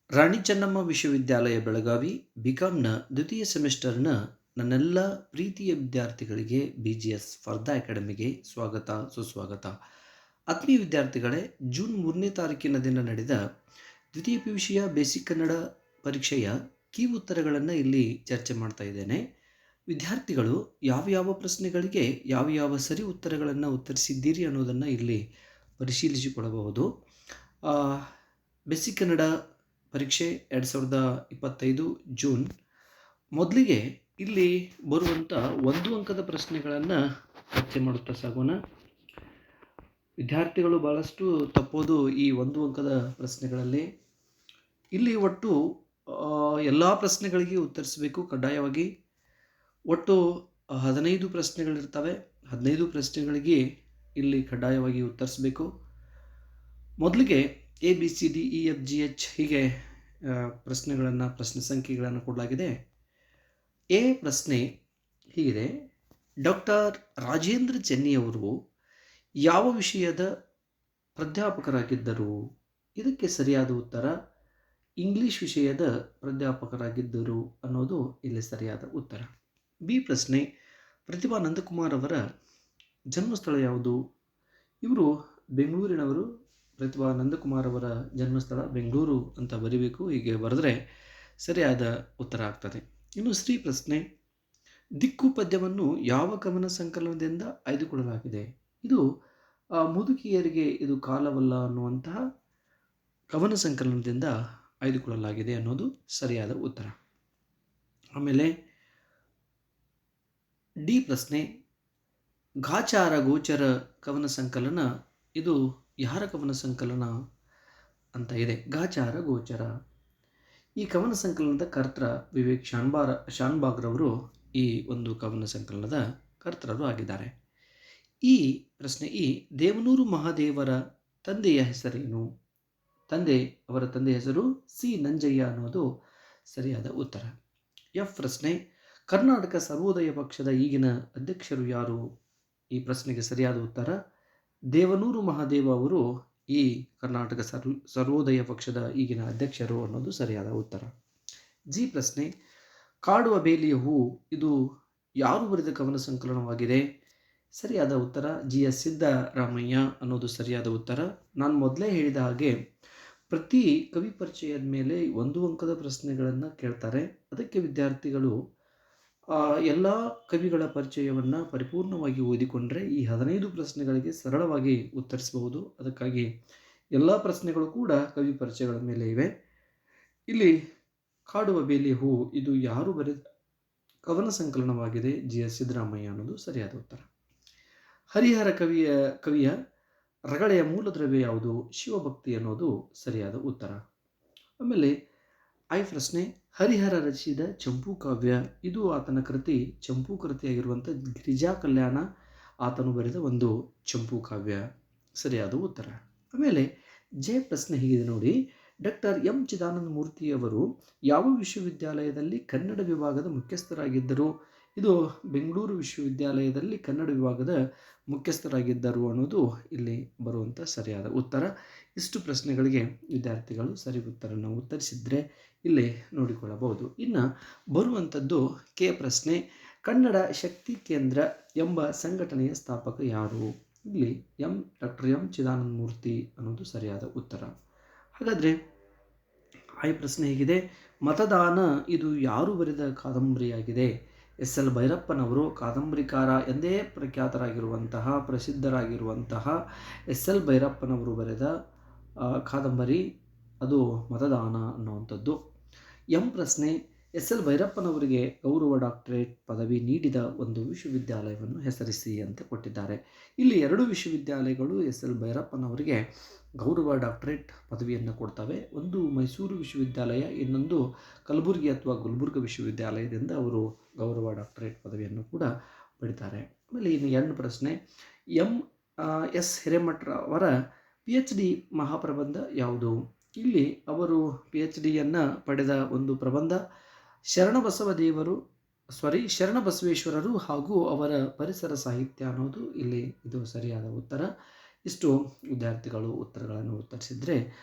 ರಾಣಿ ಚೆನ್ನಮ್ಮ ವಿಶ್ವವಿದ್ಯಾಲಯ ಬೆಳಗಾವಿ ಬಿಕಾಂನ ದ್ವಿತೀಯ ಸೆಮಿಸ್ಟರ್ನ ನನ್ನೆಲ್ಲ ಪ್ರೀತಿಯ ವಿದ್ಯಾರ್ಥಿಗಳಿಗೆ BGS ಸ್ಪರ್ಧಾ ಅಕಾಡೆಮಿಗೆ ಸ್ವಾಗತ ಸುಸ್ವಾಗತ. ಆತ್ಮೀಯ ವಿದ್ಯಾರ್ಥಿಗಳೇ, ಜೂನ್ 3ನೇ ತಾರೀಕಿನ ದಿನ ನಡೆದ ದ್ವಿತೀಯ PUCಯ ಬೇಸಿಕ್ ಕನ್ನಡ ಪರೀಕ್ಷೆಯ ಕೀ ಉತ್ತರಗಳನ್ನು ಇಲ್ಲಿ ಚರ್ಚೆ ಮಾಡ್ತಾ ಇದ್ದೇನೆ. ವಿದ್ಯಾರ್ಥಿಗಳು ಯಾವ ಪ್ರಶ್ನೆಗಳಿಗೆ ಯಾವ ಸರಿ ಉತ್ತರಗಳನ್ನು ಉತ್ತರಿಸಿದ್ದೀರಿ ಅನ್ನೋದನ್ನು ಇಲ್ಲಿ ಪರಿಶೀಲಿಸಿಕೊಳ್ಳಬಹುದು. ಬೇಸಿಕ್ ಕನ್ನಡ ಪರೀಕ್ಷೆ 2025 ಜೂನ್. ಮೊದಲಿಗೆ ಇಲ್ಲಿ ಬರುವಂಥ ಒಂದು ಅಂಕದ ಪ್ರಶ್ನೆಗಳನ್ನು ಚರ್ಚೆ ಮಾಡುತ್ತಾ ಸಾಗೋಣ. ವಿದ್ಯಾರ್ಥಿಗಳು ಭಾಳಷ್ಟು ತಪ್ಪೋದು ಈ ಒಂದು ಅಂಕದ ಪ್ರಶ್ನೆಗಳಲ್ಲಿ. ಇಲ್ಲಿ ಒಟ್ಟು ಎಲ್ಲ ಪ್ರಶ್ನೆಗಳಿಗೆ ಉತ್ತರಿಸಬೇಕು ಕಡ್ಡಾಯವಾಗಿ. ಒಟ್ಟು 15 ಪ್ರಶ್ನೆಗಳಿರ್ತವೆ. 15 ಪ್ರಶ್ನೆಗಳಿಗೆ ಇಲ್ಲಿ ಕಡ್ಡಾಯವಾಗಿ ಉತ್ತರಿಸಬೇಕು. ಮೊದಲಿಗೆ ABCDEFGH ಹೀಗೆ ಪ್ರಶ್ನೆ ಸಂಖ್ಯೆಗಳನ್ನು ಕೊಡಲಾಗಿದೆ. ಎ ಪ್ರಶ್ನೆ ಹೀಗಿದೆ: ಡಾಕ್ಟರ್ ರಾಜೇಂದ್ರ ಚೆನ್ನಿಯವರು ಯಾವ ವಿಷಯದ ಪ್ರಾಧ್ಯಾಪಕರಾಗಿದ್ದರು? ಇದಕ್ಕೆ ಸರಿಯಾದ ಉತ್ತರ ಇಂಗ್ಲಿಷ್ ವಿಷಯದ ಪ್ರಾಧ್ಯಾಪಕರಾಗಿದ್ದರು ಅನ್ನೋದು ಇಲ್ಲಿ ಸರಿಯಾದ ಉತ್ತರ. ಬಿ ಪ್ರಶ್ನೆ: ಪ್ರತಿಭಾ ನಂದಕುಮಾರ್ ಅವರ ಜನ್ಮಸ್ಥಳ ಯಾವುದು? ಇವರು ಬೆಂಗಳೂರಿನವರು. ಪ್ರತಿಭಾ ನಂದಕುಮಾರ್ ಅವರ ಜನ್ಮಸ್ಥಳ ಬೆಂಗಳೂರು ಅಂತ ಬರೀಬೇಕು. ಹೀಗೆ ಬರೆದ್ರೆ ಸರಿಯಾದ ಉತ್ತರ ಆಗ್ತದೆ. ಇನ್ನು ಶ್ರೀ ಪ್ರಶ್ನೆ: ದಿಕ್ಕು ಪದ್ಯವನ್ನು ಯಾವ ಕವನ ಸಂಕಲನದಿಂದ ಆಯ್ದುಕೊಳ್ಳಲಾಗಿದೆ? ಇದು ಮುದುಕಿಯರಿಗೆ ಇದು ಕಾಲವಲ್ಲ ಅನ್ನುವಂತಹ ಕವನ ಸಂಕಲನದಿಂದ ಆಯ್ದುಕೊಳ್ಳಲಾಗಿದೆ ಅನ್ನೋದು ಸರಿಯಾದ ಉತ್ತರ. ಆಮೇಲೆ ಡಿ ಪ್ರಶ್ನೆ: ಗಾಚಾರ ಗೋಚರ ಕವನ ಸಂಕಲನ ಇದು ಯಾರ ಕವನ ಸಂಕಲನ ಅಂತ ಇದೆ? ಗಾಚಾರ ಗೋಚರ. ಈ ಕವನ ಸಂಕಲನದ ಕರ್ತೃ ವಿವೇಕ್ ಶಾನ್ಭಾಗ್ರವರು ಈ ಒಂದು ಕವನ ಸಂಕಲನದ ಕರ್ತೃರು ಆಗಿದ್ದಾರೆ. ಈ ಪ್ರಶ್ನೆ ಈ ದೇವನೂರು ಮಹಾದೇವರ ತಂದೆಯ ಹೆಸರೇನು? ಅವರ ತಂದೆಯ ಹೆಸರು ಸಿ ನಂಜಯ್ಯ ಅನ್ನೋದು ಸರಿಯಾದ ಉತ್ತರ. ಎಫ್ ಪ್ರಶ್ನೆ: ಕರ್ನಾಟಕ ಸರ್ವೋದಯ ಪಕ್ಷದ ಈಗಿನ ಅಧ್ಯಕ್ಷರು ಯಾರು? ಈ ಪ್ರಶ್ನೆಗೆ ಸರಿಯಾದ ಉತ್ತರ ದೇವನೂರು ಮಹಾದೇವ ಅವರು ಈ ಕರ್ನಾಟಕ ಸರ್ವೋದಯ ಪಕ್ಷದ ಈಗಿನ ಅಧ್ಯಕ್ಷರು ಅನ್ನೋದು ಸರಿಯಾದ ಉತ್ತರ. ಜಿ ಪ್ರಶ್ನೆ: ಕಾಡುವ ಬೇಲಿಯ ಹೂ ಇದು ಯಾರು ಬರೆದ ಕವನ ಸಂಕಲನವಾಗಿದೆ? ಸರಿಯಾದ ಉತ್ತರ GS ಸಿದ್ದರಾಮಯ್ಯ ಅನ್ನೋದು ಸರಿಯಾದ ಉತ್ತರ. ನಾನು ಮೊದಲೇ ಹೇಳಿದ ಹಾಗೆ ಪ್ರತಿ ಕವಿ ಪರಿಚಯದ ಮೇಲೆ ಒಂದು ಅಂಕದ ಪ್ರಶ್ನೆಗಳನ್ನು ಕೇಳ್ತಾರೆ. ಅದಕ್ಕೆ ವಿದ್ಯಾರ್ಥಿಗಳು ಎಲ್ಲ ಕವಿಗಳ ಪರಿಚಯವನ್ನು ಪರಿಪೂರ್ಣವಾಗಿ ಓದಿಕೊಂಡ್ರೆ ಈ 15 ಪ್ರಶ್ನೆಗಳಿಗೆ ಸರಳವಾಗಿ ಉತ್ತರಿಸಬಹುದು. ಅದಕ್ಕಾಗಿ ಎಲ್ಲ ಪ್ರಶ್ನೆಗಳು ಕೂಡ ಕವಿ ಪರಿಚಯಗಳ ಮೇಲೆ ಇವೆ. ಇಲ್ಲಿ ಕಾಡುವ ಬೇಲಿಯ ಹೂ ಇದು ಯಾರು ಬರೆದ ಕವನ ಸಂಕಲನವಾಗಿದೆ? GS ಸಿದ್ದರಾಮಯ್ಯ ಅನ್ನೋದು ಸರಿಯಾದ ಉತ್ತರ. ಹರಿಹರ ಕವಿಯ ರಗಳೆಯ ಮೂಲ ದ್ರವ್ಯ ಯಾವುದು? ಶಿವಭಕ್ತಿ ಅನ್ನೋದು ಸರಿಯಾದ ಉತ್ತರ. ಆಮೇಲೆ ಐ ಪ್ರಶ್ನೆ: ಹರಿಹರ ರಚಿಸಿದ ಚಂಪೂ ಕಾವ್ಯ ಇದು ಆತನ ಕೃತಿ. ಚಂಪೂ ಕೃತಿಯಾಗಿರುವಂಥ ಗಿರಿಜಾ ಕಲ್ಯಾಣ ಆತನು ಬರೆದ ಒಂದು ಚಂಪೂ ಕಾವ್ಯ. ಸರಿಯಾದ ಉತ್ತರ. ಆಮೇಲೆ ಜೆ ಪ್ರಶ್ನೆ ಹೀಗಿದೆ ನೋಡಿ: ಡಾಕ್ಟರ್ ಎಂ ಚಿದಾನಂದ ಮೂರ್ತಿಯವರು ಯಾವ ವಿಶ್ವವಿದ್ಯಾಲಯದಲ್ಲಿ ಕನ್ನಡ ವಿಭಾಗದ ಮುಖ್ಯಸ್ಥರಾಗಿದ್ದರು? ಇದು ಬೆಂಗಳೂರು ವಿಶ್ವವಿದ್ಯಾಲಯದಲ್ಲಿ ಕನ್ನಡ ವಿಭಾಗದ ಮುಖ್ಯಸ್ಥರಾಗಿದ್ದರು ಅನ್ನೋದು ಇಲ್ಲಿ ಬರುವಂಥ ಸರಿಯಾದ ಉತ್ತರ. ಇಷ್ಟು ಪ್ರಶ್ನೆಗಳಿಗೆ ವಿದ್ಯಾರ್ಥಿಗಳು ಸರಿ ಉತ್ತರವನ್ನು ಉತ್ತರಿಸಿದರೆ ಇಲ್ಲಿ ನೋಡಿಕೊಳ್ಳಬಹುದು. ಇನ್ನು ಬರುವಂಥದ್ದು ಕೆ ಪ್ರಶ್ನೆ: ಕನ್ನಡ ಶಕ್ತಿ ಕೇಂದ್ರ ಎಂಬ ಸಂಘಟನೆಯ ಸ್ಥಾಪಕ ಯಾರು? ಇಲ್ಲಿ ಡಾಕ್ಟರ್ ಎಂ ಚಿದಾನಂದ ಮೂರ್ತಿ ಅನ್ನೋದು ಸರಿಯಾದ ಉತ್ತರ. ಹಾಗಾದರೆ ಈ ಪ್ರಶ್ನೆ ಹೇಗಿದೆ: ಮತದಾನ ಇದು ಯಾರು ಬರೆದ ಕಾದಂಬರಿಯಾಗಿದೆ? SL ಭೈರಪ್ಪನವರು ಕಾದಂಬರಿಕಾರ ಎಂದೇ ಪ್ರಸಿದ್ಧರಾಗಿರುವಂತಹ SL ಭೈರಪ್ಪನವರು ಬರೆದ ಕಾದಂಬರಿ ಅದು ಮತದಾನ ಅನ್ನುವಂಥದ್ದು. ಎಂ ಪ್ರಶ್ನೆ: SL ಭೈರಪ್ಪನವರಿಗೆ ಗೌರವ ಡಾಕ್ಟರೇಟ್ ಪದವಿ ನೀಡಿದ ಒಂದು ವಿಶ್ವವಿದ್ಯಾಲಯವನ್ನು ಹೆಸರಿಸಿ ಅಂತ ಕೊಟ್ಟಿದ್ದಾರೆ. ಇಲ್ಲಿ 2 ವಿಶ್ವವಿದ್ಯಾಲಯಗಳು SL ಭೈರಪ್ಪನವರಿಗೆ ಗೌರವ ಡಾಕ್ಟರೇಟ್ ಪದವಿಯನ್ನು ಕೊಡ್ತವೆ. ಒಂದು ಮೈಸೂರು ವಿಶ್ವವಿದ್ಯಾಲಯ, ಇನ್ನೊಂದು ಕಲಬುರಗಿ ಅಥವಾ ಗುಲ್ಬರ್ಗ ವಿಶ್ವವಿದ್ಯಾಲಯದಿಂದ ಅವರು ಗೌರವ ಡಾಕ್ಟರೇಟ್ ಪದವಿಯನ್ನು ಕೂಡ ಪಡಿತಾರೆ. ಆಮೇಲೆ ಇನ್ನು ಎನ್ ಪ್ರಶ್ನೆ: MS ಹಿರೇಮಠರವರ PhD ಮಹಾಪ್ರಬಂಧ ಯಾವುದು? ಇಲ್ಲಿ ಅವರು PhDಯನ್ನು ಪಡೆದ ಒಂದು ಪ್ರಬಂಧ ಶರಣಬಸವೇಶ್ವರರು ಹಾಗೂ ಅವರ ಪರಿಸರ ಸಾಹಿತ್ಯ ಅನ್ನೋದು ಇಲ್ಲಿ ಇದು ಸರಿಯಾದ ಉತ್ತರ. ಇಷ್ಟು ವಿದ್ಯಾರ್ಥಿಗಳು ಉತ್ತರಗಳನ್ನು ಉತ್ತರಿಸಿದರೆ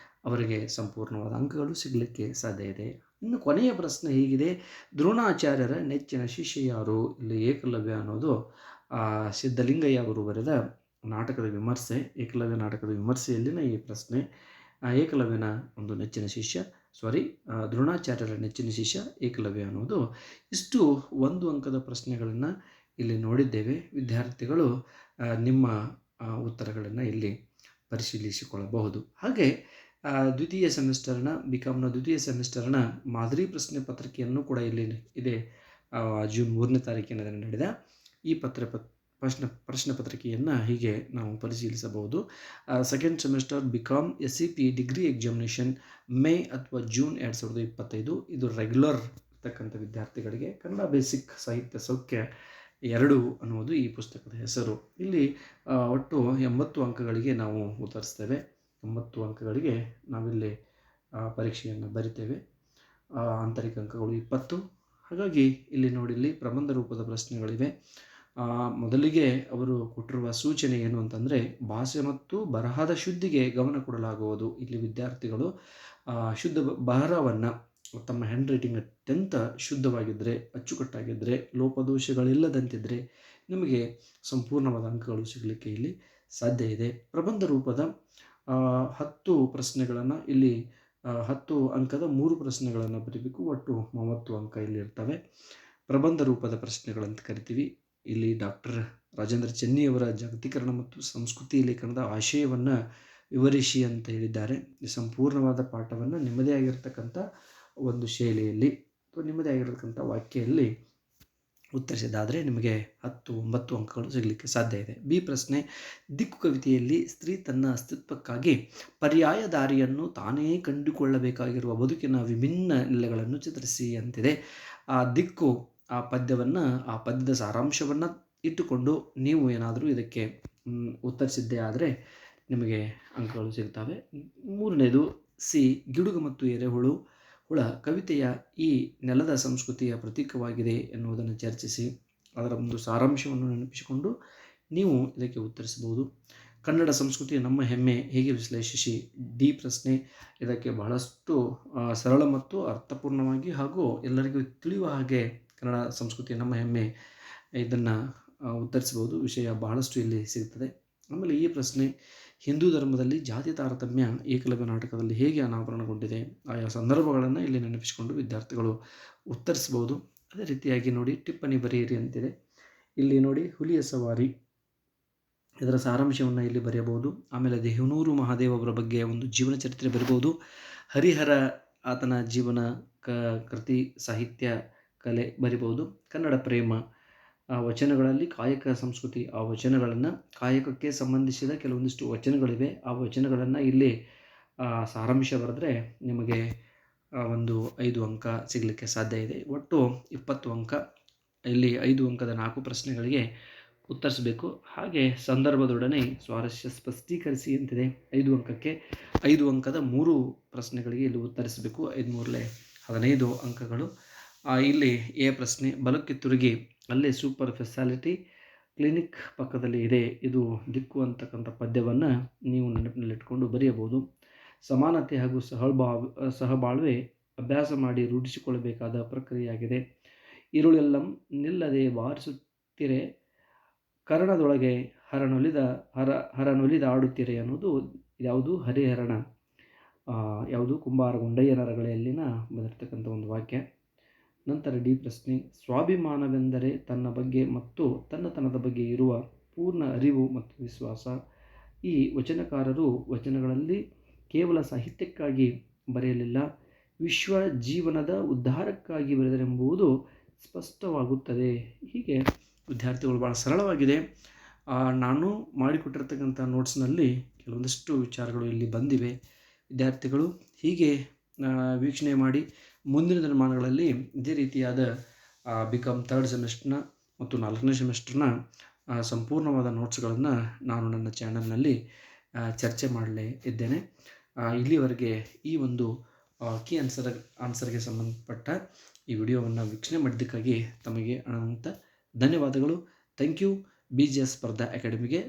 ಅವರಿಗೆ ಸಂಪೂರ್ಣವಾದ ಅಂಕಗಳು ಸಿಗಲಿಕ್ಕೆ ಸಾಧ್ಯ ಇದೆ. ಇನ್ನು ಕೊನೆಯ ಪ್ರಶ್ನೆ ಹೀಗಿದೆ, ದ್ರೋಣಾಚಾರ್ಯರ ನೆಚ್ಚಿನ ಶಿಷ್ಯ ಯಾರು? ಇಲ್ಲಿ ಏಕಲವ್ಯ ಅನ್ನೋದು ಸಿದ್ಧಲಿಂಗಯ್ಯ ಅವರು ಬರೆದ ನಾಟಕದ ವಿಮರ್ಶೆ, ಏಕಲವ್ಯ ನಾಟಕದ ವಿಮರ್ಶೆಯಲ್ಲಿನ ಈ ಪ್ರಶ್ನೆ. ಏಕಲವ್ಯನ ಒಂದು ನೆಚ್ಚಿನ ಶಿಷ್ಯ ದ್ರೋಣಾಚಾರ್ಯರ ನೆಚ್ಚಿನ ಶಿಷ್ಯ ಏಕಲವ್ಯ ಅನ್ನೋದು. ಇಷ್ಟು ಒಂದು ಅಂಕದ ಪ್ರಶ್ನೆಗಳನ್ನು ಇಲ್ಲಿ ನೋಡಿದ್ದೇವೆ. ವಿದ್ಯಾರ್ಥಿಗಳು ನಿಮ್ಮ ಉತ್ತರಗಳನ್ನು ಇಲ್ಲಿ ಪರಿಶೀಲಿಸಿಕೊಳ್ಳಬಹುದು. ಹಾಗೆ ದ್ವಿತೀಯ ಸೆಮಿಸ್ಟರ್ನ ಬಿಕಾಮ್ನ ದ್ವಿತೀಯ ಸೆಮಿಸ್ಟರ್ನ ಮಾದರಿ ಪ್ರಶ್ನೆ ಪತ್ರಿಕೆಯನ್ನು ಕೂಡ ಇಲ್ಲಿ ಇದೆ. ಜೂನ್ 3ನೇ ತಾರೀಕಿನ ನಡೆದ ಈ ಪ್ರಶ್ನೆ ಪತ್ರಿಕೆಯನ್ನು ಹೀಗೆ ನಾವು ಪರಿಶೀಲಿಸಬಹುದು. Second semester BCom SCP degree examination May ಅಥವಾ ಜೂನ್ 2025. ಇದು ರೆಗ್ಯುಲರ್ ಇರ್ತಕ್ಕಂಥ ವಿದ್ಯಾರ್ಥಿಗಳಿಗೆ. ಕನ್ನಡ ಬೇಸಿಕ್ ಸಾಹಿತ್ಯ ಸೌಖ್ಯ 2 ಅನ್ನುವುದು ಈ ಪುಸ್ತಕದ ಹೆಸರು. ಇಲ್ಲಿ ಒಟ್ಟು 80 ಅಂಕಗಳಿಗೆ ನಾವು ಉತ್ತರಿಸ್ತೇವೆ. 80 ಅಂಕಗಳಿಗೆ ನಾವಿಲ್ಲಿ ಪರೀಕ್ಷೆಯನ್ನು ಬರಿತೇವೆ. ಆಂತರಿಕ ಅಂಕಗಳು 20. ಹಾಗಾಗಿ ಇಲ್ಲಿ ನೋಡಿ, ಇಲ್ಲಿ ಪ್ರಬಂಧ ರೂಪದ ಪ್ರಶ್ನೆಗಳಿವೆ. ಮೊದಲಿಗೆ ಅವರು ಕೊಟ್ಟಿರುವ ಸೂಚನೆ ಏನು ಅಂತಂದರೆ, ಭಾಷೆ ಮತ್ತು ಬರಹದ ಶುದ್ಧಿಗೆ ಗಮನ ಕೊಡಲಾಗುವುದು. ಇಲ್ಲಿ ವಿದ್ಯಾರ್ಥಿಗಳು ಶುದ್ಧ ಬರಹವನ್ನು, ತಮ್ಮ ಹ್ಯಾಂಡ್ ರೈಟಿಂಗ್ ಅತ್ಯಂತ ಶುದ್ಧವಾಗಿದ್ದರೆ, ಅಚ್ಚುಕಟ್ಟಾಗಿದ್ದರೆ, ಲೋಪದೋಷಗಳಿಲ್ಲದಂತಿದ್ದರೆ ನಿಮಗೆ ಸಂಪೂರ್ಣವಾದ ಅಂಕಗಳು ಸಿಗಲಿಕ್ಕೆ ಇಲ್ಲಿ ಸಾಧ್ಯ ಇದೆ. ಪ್ರಬಂಧ ರೂಪದ 10 ಪ್ರಶ್ನೆಗಳನ್ನು ಇಲ್ಲಿ 10 ಅಂಕದ 3 ಪ್ರಶ್ನೆಗಳನ್ನು ಬರೀಬೇಕು. ಒಟ್ಟು 30 ಅಂಕ ಇಲ್ಲಿ ಇರ್ತವೆ. ಪ್ರಬಂಧ ರೂಪದ ಪ್ರಶ್ನೆಗಳಂತ ಕರಿತೀವಿ. ಇಲ್ಲಿ ಡಾಕ್ಟರ್ ರಾಜೇಂದ್ರ ಚೆನ್ನಿಯವರ ಜಾಗತೀಕರಣ ಮತ್ತು ಸಂಸ್ಕೃತಿ ಲೇಖನದ ಆಶಯವನ್ನು ವಿವರಿಸಿ ಅಂತ ಹೇಳಿದ್ದಾರೆ. ಈ ಸಂಪೂರ್ಣವಾದ ಪಾಠವನ್ನು ನಿಮ್ಮದೇ ಆಗಿರತಕ್ಕಂಥ ಒಂದು ಶೈಲಿಯಲ್ಲಿ ಅಥವಾ ನಿಮ್ಮದೇ ಆಗಿರತಕ್ಕಂಥ ವಾಕ್ಯದಲ್ಲಿ ಉತ್ತರಿಸಿದ್ದಾದರೆ ನಿಮಗೆ 9 ಅಂಕಗಳು ಸಿಗಲಿಕ್ಕೆ ಸಾಧ್ಯ ಇದೆ. ಬಿ ಪ್ರಶ್ನೆ, ದಿಕ್ಕು ಕವಿತೆಯಲ್ಲಿ ಸ್ತ್ರೀ ತನ್ನ ಅಸ್ತಿತ್ವಕ್ಕಾಗಿ ಪರ್ಯಾಯ ದಾರಿಯನ್ನು ತಾನೇ ಕಂಡುಕೊಳ್ಳಬೇಕಾಗಿರುವ ಬದುಕಿನ ವಿಭಿನ್ನ ನೆಲೆಗಳನ್ನು ಚಿತ್ರಿಸಿ ಅಂತಿದೆ. ಆ ದಿಕ್ಕು, ಆ ಪದ್ಯದ ಸಾರಾಂಶವನ್ನು ಇಟ್ಟುಕೊಂಡು ನೀವು ಏನಾದರೂ ಇದಕ್ಕೆ ಉತ್ತರಿಸಿದ್ದೇ ಆದರೆ ನಿಮಗೆ ಅಂಕಗಳು ಸಿಗ್ತವೆ. 3ನೇದು ಸಿ, ಗಿಡುಗು ಮತ್ತು ಎರೆಹುಳು ಕವಿತೆಯ ಈ ನೆಲದ ಸಂಸ್ಕೃತಿಯ ಪ್ರತೀಕವಾಗಿದೆ ಎನ್ನುವುದನ್ನು ಚರ್ಚಿಸಿ ಅದರ ಒಂದು ಸಾರಾಂಶವನ್ನು ನೆನಪಿಸಿಕೊಂಡು ನೀವು ಇದಕ್ಕೆ ಉತ್ತರಿಸಬಹುದು. ಕನ್ನಡ ಸಂಸ್ಕೃತಿ ನಮ್ಮ ಹೆಮ್ಮೆ ಹೇಗೆ ವಿಶ್ಲೇಷಿಸಿ. ಡಿ ಪ್ರಶ್ನೆ, ಇದಕ್ಕೆ ಬಹಳಷ್ಟು ಸರಳ ಮತ್ತು ಅರ್ಥಪೂರ್ಣವಾಗಿ ಹಾಗೂ ಎಲ್ಲರಿಗೂ ತಿಳಿಯುವ ಹಾಗೆ ಕನ್ನಡ ಸಂಸ್ಕೃತಿ ನಮ್ಮ ಹೆಮ್ಮೆ ಇದನ್ನು ಉತ್ತರಿಸಬಹುದು. ವಿಷಯ ಬಹಳಷ್ಟು ಇಲ್ಲಿ ಸಿಗುತ್ತದೆ. ಆಮೇಲೆ ಈ ಪ್ರಶ್ನೆ, ಹಿಂದೂ ಧರ್ಮದಲ್ಲಿ ಜಾತಿ ತಾರತಮ್ಯ ಏಕಲವ್ಯ ನಾಟಕದಲ್ಲಿ ಹೇಗೆ ಅನಾವರಣಗೊಂಡಿದೆ? ಆಯಾ ಸಂದರ್ಭಗಳನ್ನು ಇಲ್ಲಿ ನೆನಪಿಸಿಕೊಂಡು ವಿದ್ಯಾರ್ಥಿಗಳು ಉತ್ತರಿಸಬಹುದು. ಅದೇ ರೀತಿಯಾಗಿ ನೋಡಿ, ಟಿಪ್ಪಣಿ ಬರೆಯಿರಿ ಅಂತಿದೆ. ಇಲ್ಲಿ ನೋಡಿ, ಹುಲಿಯ ಸವಾರಿ ಇದರ ಸಾರಾಂಶವನ್ನು ಇಲ್ಲಿ ಬರೆಯಬಹುದು. ಆಮೇಲೆ ದೇವನೂರು ಮಹಾದೇವ ಅವರ ಬಗ್ಗೆ ಒಂದು ಜೀವನ ಚರಿತ್ರೆ ಬರೀಬಹುದು. ಹರಿಹರ ಆತನ ಜೀವನ, ಕೃತಿ, ಸಾಹಿತ್ಯ, ಕಲೆ ಬರಿಬಹುದು. ಕನ್ನಡ ಪ್ರೇಮ ವಚನಗಳಲ್ಲಿ ಕಾಯಕ ಸಂಸ್ಕೃತಿ, ಆ ವಚನಗಳನ್ನು, ಕಾಯಕಕ್ಕೆ ಸಂಬಂಧಿಸಿದ ಕೆಲವೊಂದಿಷ್ಟು ವಚನಗಳಿವೆ, ಆ ವಚನಗಳನ್ನು ಇಲ್ಲಿ ಸಾರಾಂಶ ಬರೆದ್ರೆ ನಿಮಗೆ ಒಂದು 5 ಅಂಕ ಸಿಗಲಿಕ್ಕೆ ಸಾಧ್ಯ ಇದೆ. ಒಟ್ಟು 20 ಅಂಕ. ಇಲ್ಲಿ 5 ಅಂಕದ 4 ಪ್ರಶ್ನೆಗಳಿಗೆ ಉತ್ತರಿಸಬೇಕು. ಹಾಗೆ ಸಂದರ್ಭದೊಡನೆ ಸ್ವಾರಸ್ಯ ಸ್ಪಷ್ಟೀಕರಿಸಿ ಅಂತಿದೆ. 5 ಅಂಕಕ್ಕೆ 5 ಅಂಕದ 3 ಪ್ರಶ್ನೆಗಳಿಗೆ ಇಲ್ಲಿ ಉತ್ತರಿಸಬೇಕು. 5×3 15 ಅಂಕಗಳು. ಇಲ್ಲಿ ಎ ಪ್ರಶ್ನೆ, ಬಲಕ್ಕೆ ತಿರುಗಿ ಅಲ್ಲೇ ಸೂಪರ್ ಸ್ಪೆಷಾಲಿಟಿ ಕ್ಲಿನಿಕ್ ಪಕ್ಕದಲ್ಲಿ ಇದೆ. ಇದು ದಿಕ್ಕು ಅಂತಕ್ಕಂಥ ಪದ್ಯವನ್ನು ನೀವು ನೆನಪಿನಲ್ಲಿಟ್ಕೊಂಡು ಬರೆಯಬಹುದು. ಸಮಾನತೆ ಹಾಗೂ ಸಹಬಾಳ್ವೆ ಅಭ್ಯಾಸ ಮಾಡಿ ರೂಢಿಸಿಕೊಳ್ಳಬೇಕಾದ ಪ್ರಕ್ರಿಯೆಯಾಗಿದೆ. ಇರುಳೆಲ್ಲಂ ನಿಲ್ಲದೆ ಬಾರಿಸುತ್ತಿರೆ ಕರ್ಣದೊಳಗೆ ಹರನೊಲಿದ ಆಡುತ್ತಿರೆ ಅನ್ನೋದು ಯಾವುದು? ಹರಿಹರನ ಕುಂಬಾರ ಗುಂಡಯ್ಯನ ರಗಳೆಯಲ್ಲಿನ ಬಂದಿರತಕ್ಕಂಥ ಒಂದು ವಾಕ್ಯ. ನಂತರ ಡಿ ಪ್ರಶ್ನೆ, ಸ್ವಾಭಿಮಾನವೆಂದರೆ ತನ್ನ ಬಗ್ಗೆ ಮತ್ತು ತನ್ನತನದ ಬಗ್ಗೆ ಇರುವ ಪೂರ್ಣ ಅರಿವು ಮತ್ತು ವಿಶ್ವಾಸ. ಈ ವಚನಕಾರರು ವಚನಗಳಲ್ಲಿ ಕೇವಲ ಸಾಹಿತ್ಯಕ್ಕಾಗಿ ಬರೆಯಲಿಲ್ಲ, ವಿಶ್ವ ಜೀವನದ ಉದ್ಧಾರಕ್ಕಾಗಿ ಬರೆದರೆಂಬುದು ಸ್ಪಷ್ಟವಾಗುತ್ತದೆ. ಹೀಗೆ ವಿದ್ಯಾರ್ಥಿಗಳು ಭಾಳ ಸರಳವಾಗಿದೆ. ನಾನು ಮಾಡಿಕೊಟ್ಟಿರ್ತಕ್ಕಂಥ ನೋಟ್ಸ್ನಲ್ಲಿ ಕೆಲವೊಂದಿಷ್ಟು ವಿಚಾರಗಳು ಇಲ್ಲಿ ಬಂದಿವೆ. ವಿದ್ಯಾರ್ಥಿಗಳು ಹೀಗೆ ವೀಕ್ಷಣೆ ಮಾಡಿ ಮುಂದಿನ ದಿನಮಾನಗಳಲ್ಲಿ ಇದೇ ರೀತಿಯಾದ ಬಿಕಾಮ್ 3rd ಸೆಮಿಸ್ಟರ್ನ ಮತ್ತು 4ನೇ ಸೆಮಿಸ್ಟರ್ನ ಸಂಪೂರ್ಣವಾದ ನೋಟ್ಸ್ಗಳನ್ನು ನಾನು ನನ್ನ ಚಾನಲ್ನಲ್ಲಿ ಚರ್ಚೆ ಮಾಡಲೇ ಇದ್ದೇನೆ. ಇಲ್ಲಿವರೆಗೆ ಈ ಒಂದು ಕೀ ಆನ್ಸರ್ಗೆ ಸಂಬಂಧಪಟ್ಟ ಈ ವಿಡಿಯೋವನ್ನು ವೀಕ್ಷಣೆ ಮಾಡಿದ್ದಕ್ಕಾಗಿ ತಮಗೆ ಅನಂತ ಧನ್ಯವಾದಗಳು. Thank you. BGS ಸ್ಪರ್ಧಾ ಅಕಾಡೆಮಿಗೆ